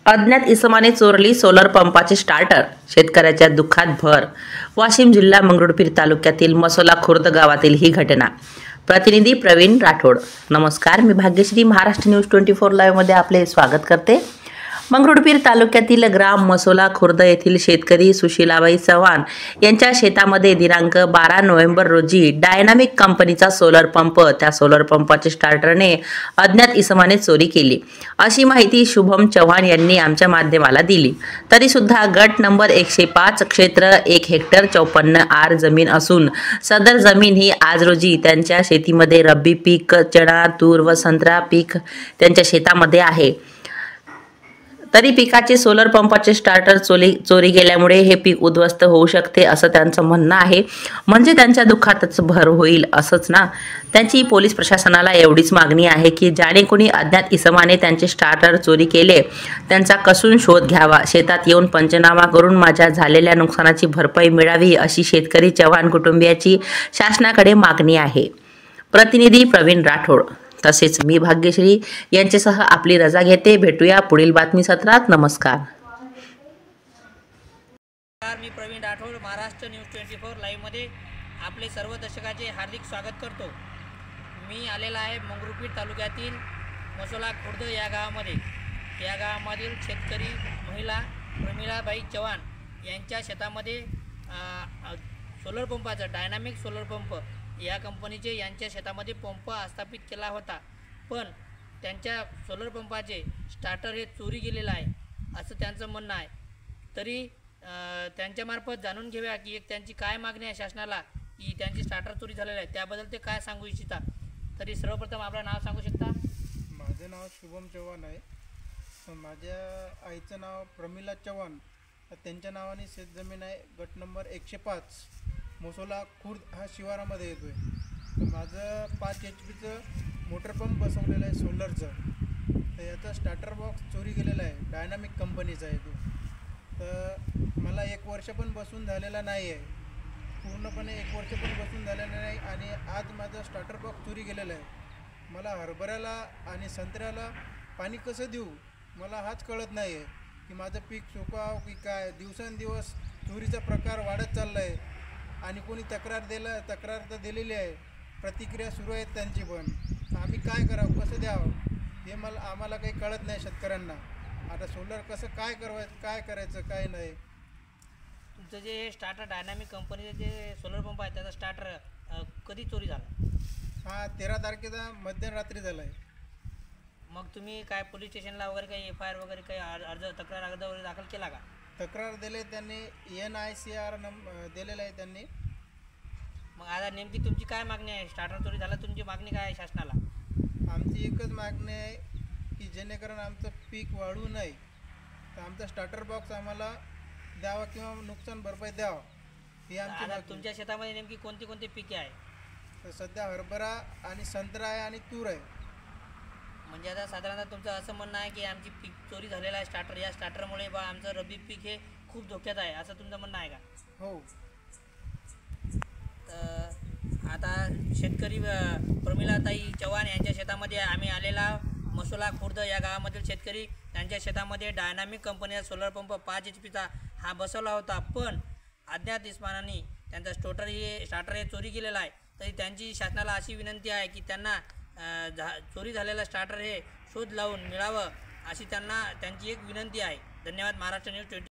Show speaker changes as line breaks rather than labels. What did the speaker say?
अज्ञात इसमाने चोरली solar पंपाचे starter, शेतकऱ्याच्या दुःखात भर। वाशिम जिल्हा मंगरुळपीर तालुक्यातील मसोला खुर्द गावातील ही घटना। प्रतिनिधी प्रवीण राठोड। नमस्कार, मी भाग्यश्री महाराष्ट्र न्यूज 24 लाईव्ह मध्ये आपले स्वागत करते। मंगरुळपीर तालुक्यातील ग्राम मसोला खुर्द येथील शेतकरी सुशीलाबाई चव्हाण यांच्या शेतामध्ये दिनांक 12 नोव्हेंबर रोजी डायनामिक कंपनीचा सोलर पंप, त्या सोलर पंपाचे स्टार्टरने अज्ञात इसमाने चोरी केली, अशी माहिती शुभम चव्हाण यांनी आमच्या माध्यमाला दिली। तरी सुद्धा गट नंबर 105 क्षेत्र 1 हेक्टर 54 आर जमीन असून सदर जमीन ही आज रोजी त्यांच्या शेतीमध्ये रब्बी पीक चणा, तूर व संत्रा पीक त्यांच्या शेतामध्ये आहे। तरी पिकाचे सोलर पंपाचे स्टार्टर चोरी गेल्यामुळे हे पीक उद्ध्वस्त होऊ शकते, असं त्यांचं म्हणणं आहे। म्हणजे त्यांच्या दुःखातच भर होईल असंच ना। त्यांची पोलीस प्रशासनाला एवढीच मागणी आहे की ज्याने कोणी अज्ञात इसमाने त्यांचे स्टार्टर चोरी केले त्यांचा कसून शोध घ्यावा, शेतात येऊन पंचनामा करून माझ्या झालेल्या नुकसानाची भरपाई मिळावी, अशी शेतकरी चव्हाण कुटुंबियाची शासनाकडे मागणी आहे। प्रतिनिधी प्रवीण राठोड तसेच मी भाग्यश्री यांच्यासह आपली रजा घेते। भेटूया पुढील बातमी सत्रात। नमस्कार।
मी प्रवीण राठोड, महाराष्ट्र न्यूज 24 लाईव्ह मध्ये आपले सर्व दर्शकांचे हार्दिक स्वागत करतो। मी आलेला आहे मंगरुळपीर तालुक्यातील मसोला खुर्द या गावामध्ये। या गावामधील शेतकरी महिला प्रमिलाबाई चव्हाण यांच्या शेतामध्ये सोलर पंपाचा डायनामिक सोलर पंप या कंपनीचे यांच्या शेतामध्ये पंप स्थापित केला होता, पण त्यांच्या सोलर पंपाचे स्टार्टर हे चोरी गेलेलं आहे, असं त्यांचं म्हणणं आहे। तरी त्यांच्यामार्फत जाणून घेऊया की एक त्यांची काय मागणी आहे शासनाला की त्यांची स्टार्टर चोरी झालेलं आहे, त्याबद्दल ते काय सांगू इच्छिता। तरी सर्वप्रथम आपलं नाव सांगू शकता?
माझं नाव शुभम चव्हाण आहे। माझ्या आईचं नाव प्रमिला चव्हाण, त्यांच्या नावाने शेतजमीन आहे। गट नंबर 105 मसोला खुर्द हा शिवारामध्ये येतोय। तर माझं 5 HP मोटर पंप बसवलेलं आहे सोलरचं। तर याचा स्टार्टर बॉक्स चोरी गेलेला आहे, डायनामिक कंपनीचा आहे तो। तर मला 1 वर्ष पण बसून झालेला नाही आहे, पूर्णपणे 1 वर्ष पण बसून झालेलं नाही। आणि आज माझा स्टार्टर बॉक्स चोरी गेलेला आहे। मला हरभऱ्याला आणि संत्र्याला पाणी कसं देऊ मला हाच कळत नाही आहे की माझं पीक सुकाव की काय। दिवसेंदिवस चोरीचा प्रकार वाढत चालला आहे आणि कोणी तक्रार तर दिलेली आहे, प्रतिक्रिया सुरू आहेत त्यांची, पण आम्ही काय करावं, कसं द्यावं हे आम्हाला काही कळत नाही शेतकऱ्यांना। आता सोलर कसं काय करायचं काय नाही।
तुमचं जे स्टार्टर डायनामिक कंपनीचे जे सोलर पंप आहे त्याचा स्टार्टर कधी चोरी झाला?
हा 13 तारखेचा मध्यरात्री झाला आहे।
मग तुम्ही काय पोलीस स्टेशनला वगैरे काही FIR वगैरे काही तक्रार अर्ज वगैरे दाखल केला का?
तक्रार दिले त्यांनी, NICR दिलेलं आहे त्यांनी।
मग आता नेमकी तुमची काय मागणी आहे? स्टार्टर चोरी झाला, तुमची मागणी काय आहे शासनाला?
आमची एकच मागणी आहे की जेणेकरून आमचं पीक वाढू नये, तर आमचा स्टार्टर बॉक्स आम्हाला द्यावा किंवा नुकसान भरपाई द्यावा ही आमची मागणी।
तुमच्या शेतामध्ये नेमकी कोणती कोणती पिके आहे?
तर सध्या हरभरा आणि संत्रा आहे आणि तूर आहे।
म्हणजे आता साधारणतः तुमचं असं म्हणणं आहे की आमची पीक चोरी झालेला आहे स्टार्टर, या स्टार्टरमुळे बा आमचं रब्बी पीक हे खूप धोक्यात आहे, असं तुमचं म्हणणं आहे का?
हो।
तर आता शेतकरी प्रमिलाताई चव्हाण यांच्या शेतामध्ये आम्ही आलेला मसोला खुर्द या गावामधील शेतकरी त्यांच्या शेतामध्ये डायनामिक कंपनीचा सोलर पंप 5 HPचा हा बसवला होता, पण अज्ञात इसमानांनी त्यांचा स्टार्टर हे चोरी केलेला आहे। तरी त्यांची शासनाला अशी विनंती आहे की त्यांना चोरी झालेला स्टार्टर हे शोध लावून मिळावं, अशी त्यांची एक विनंती आहे। धन्यवाद। महाराष्ट्र न्यूज 24।